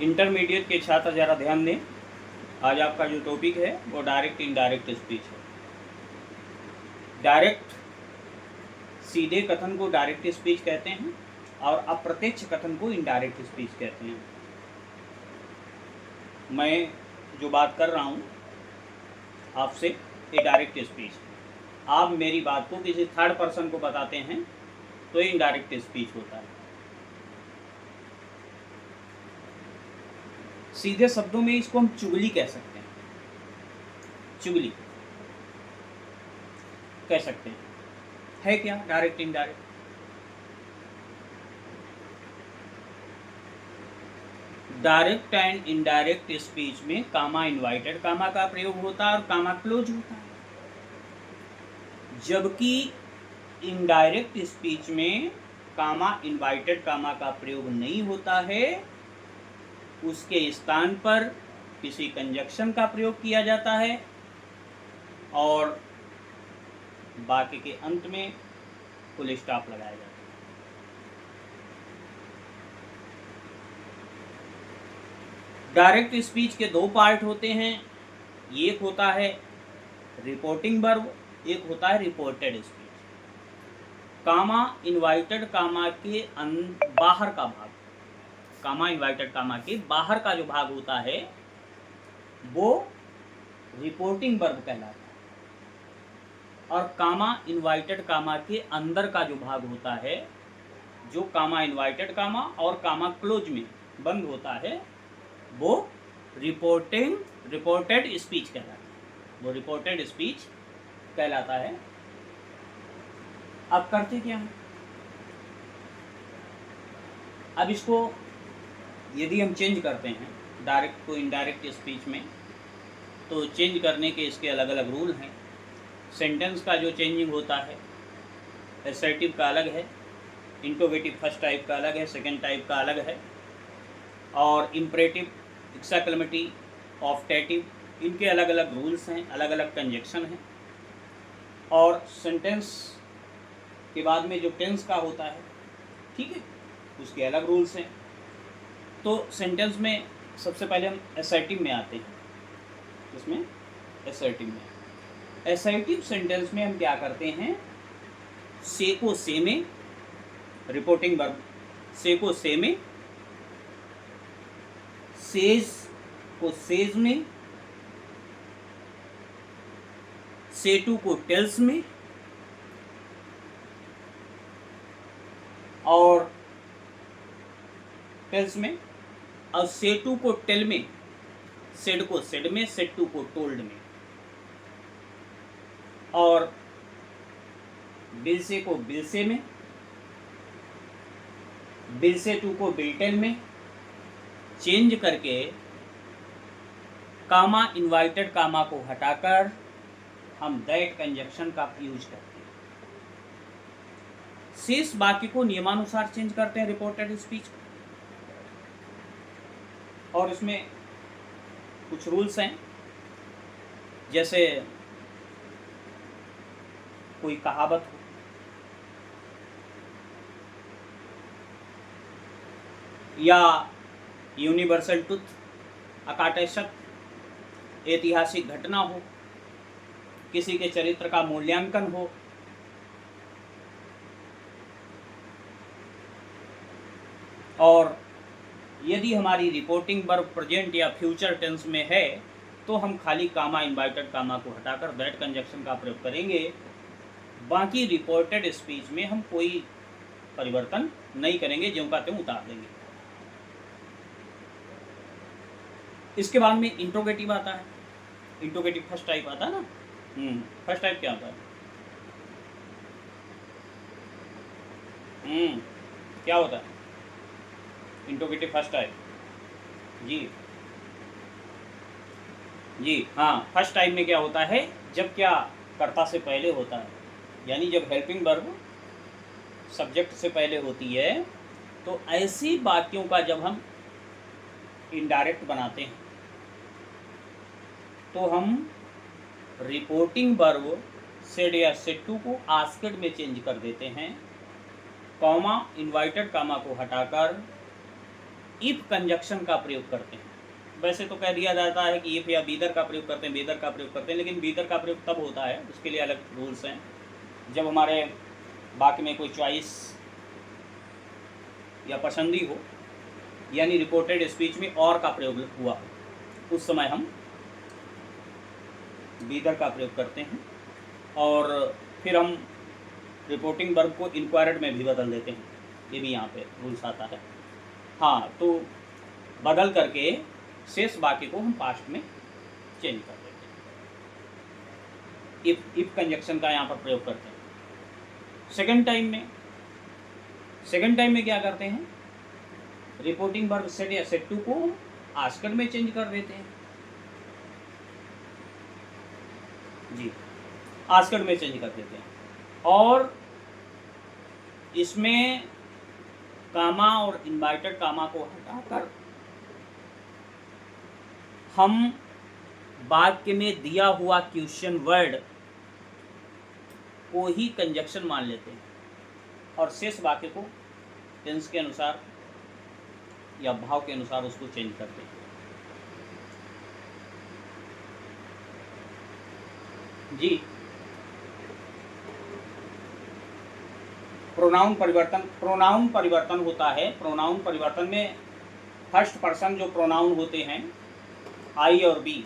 Intermediate के छात्र ज़रा ध्यान दें। आज आपका जो टॉपिक है वो डायरेक्ट इनडायरेक्ट स्पीच है। डायरेक्ट सीधे कथन को डायरेक्ट स्पीच कहते हैं और अप्रत्यक्ष कथन को इनडायरेक्ट स्पीच कहते हैं। मैं जो बात कर रहा हूँ आपसे ये डायरेक्ट स्पीच है। आप मेरी बात को किसी थर्ड पर्सन को बताते हैं तो ये इनडायरेक्ट स्पीच होता है। सीधे शब्दों में इसको हम चुगली कह सकते हैं, चुगली कह सकते हैं। है क्या direct indirect? Direct and indirect speech में कामा इनवाइटेड कामा का प्रयोग होता है और कामा क्लोज होता है, जबकि इनडायरेक्ट स्पीच में कामा इनवाइटेड कामा का प्रयोग नहीं होता है। उसके स्थान पर किसी कंजक्शन का प्रयोग किया जाता है और वाक्य के अंत में फुल स्टॉप लगाया जाता है। डायरेक्ट स्पीच के दो पार्ट होते हैं, एक होता है रिपोर्टिंग वर्ब, एक होता है रिपोर्टेड स्पीच। कामा इनवाइटेड कामा के बाहर का भाग, कामा इनवाइटेड कामा के बाहर का जो भाग होता है वो रिपोर्टिंग वर्ब कहलाता है, और कामा इनवाइटेड कामा के अंदर का जो भाग होता है, जो कामा इनवाइटेड कामा और कामा क्लोज में बंद होता है, वो रिपोर्टेड स्पीच कहलाता है। वो रिपोर्टेड स्पीच कहलाता है। अब करते क्या हैं? अब इसको यदि हम चेंज करते हैं डायरेक्ट को इनडायरेक्ट स्पीच में, तो चेंज करने के इसके अलग अलग रूल हैं। सेंटेंस का जो चेंजिंग होता है, असर्टिव का अलग है, इंट्रोगेटिव फर्स्ट टाइप का अलग है, सेकंड टाइप का अलग है, और इम्परेटिव, एक्साक्लेमेटिव, ऑफ्टेटिव, इनके अलग अलग रूल्स हैं, अलग अलग कंजक्शन हैं। और सेंटेंस के बाद में जो टेंस का होता है, ठीक है, उसके अलग रूल्स हैं। तो सेंटेंस में सबसे पहले हम असर्टिव में आते हैं। इसमें असर्टिव में, असर्टिव सेंटेंस में हम क्या करते हैं, से को से में, रिपोर्टिंग वर्ब से को से में, सेज को सेज में, से टू को टेल्स में, और टेल्स में, और से टू को टेल में, सेड को सेड में, सेड टू को टोल्ड में, और बिलसे को बिलसे में, बिलसे टू को बिलटेल में चेंज करके कामा इनवाइटेड कामा को हटाकर हम दैट कंजक्शन का यूज करते हैं। शेष वाक्य को नियमानुसार चेंज करते हैं रिपोर्टेड स्पीच। और इसमें कुछ रूल्स हैं, जैसे कोई कहावत हो, या यूनिवर्सल ट्रुथ, अकाट्य सत्य, ऐतिहासिक घटना हो, किसी के चरित्र का मूल्यांकन हो, और यदि हमारी रिपोर्टिंग वर्ब प्रेजेंट या फ्यूचर टेंस में है तो हम खाली कामा इनवाइटेड कामा को हटाकर दैट कंजक्शन का प्रयोग करेंगे। बाकी रिपोर्टेड स्पीच में हम कोई परिवर्तन नहीं करेंगे, ज्यों का त्यों उतार देंगे। इसके बाद में इंट्रोगेटिव आता है। इंट्रोगेटिव फर्स्ट टाइप आता है ना। फर्स्ट टाइप क्या होता है? क्या होता है इंट्रोगेटिव फर्स्ट टाइप? जी हाँ, फर्स्ट टाइप में क्या होता है, जब क्या कर्ता से पहले होता है, यानी जब हेल्पिंग वर्ब सब्जेक्ट से पहले होती है, तो ऐसी वाक्यों का जब हम इनडायरेक्ट बनाते हैं तो हम रिपोर्टिंग वर्ब सेड या सेड टू को आस्क्ड में चेंज कर देते हैं, कॉमा इनवाइटेड कामा को हटाकर इफ कंजक्शन का प्रयोग करते हैं। वैसे तो कह दिया जाता है कि इफ या बीदर का प्रयोग करते हैं, बेदर का प्रयोग करते हैं, लेकिन बीदर का प्रयोग तब होता है, उसके लिए अलग रूल्स हैं, जब हमारे वाक्य में कोई चॉइस या पसंदी हो, यानी रिपोर्टेड स्पीच में और का प्रयोग हुआ, उस समय हम बीदर का प्रयोग करते हैं। और फिर हम रिपोर्टिंग वर्ब को इंक्वायर्ड में भी बदल देते हैं, ये भी यहाँ पे रूल्स आता है। हाँ, तो बदल करके शेष वाक्य को हम पास्ट में चेंज कर देते हैं, इफ कंजक्शन का यहाँ पर प्रयोग करते हैं। सेकंड टाइम में क्या करते हैं, रिपोर्टिंग वर्ब सेड या सेड टू को आस्कर में चेंज कर देते हैं। जी, आस्कर में चेंज कर देते हैं, और इसमें कामा और इन्वर्टेड कामा को हटाकर हम वाक्य में दिया हुआ क्वेश्चन वर्ड को ही कंजक्शन मान लेते हैं, और शेष वाक्य को टेंस के अनुसार या भाव के अनुसार उसको चेंज करते हैं। जी, प्रोनाउन परिवर्तन होता है। प्रोनाउन परिवर्तन में फर्स्ट पर्सन जो प्रोनाउन होते हैं आई और बी,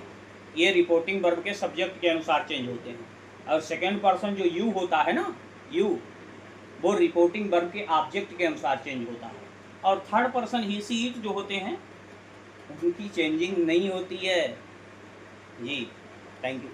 ये रिपोर्टिंग वर्ब के सब्जेक्ट के अनुसार चेंज होते हैं, और सेकेंड पर्सन जो यू होता है ना, यू, वो रिपोर्टिंग वर्ब के ऑब्जेक्ट के अनुसार चेंज होता है। और third person he see it जो होते हैं, उनकी चेंजिंग नहीं होती है। जी, थैंक यू।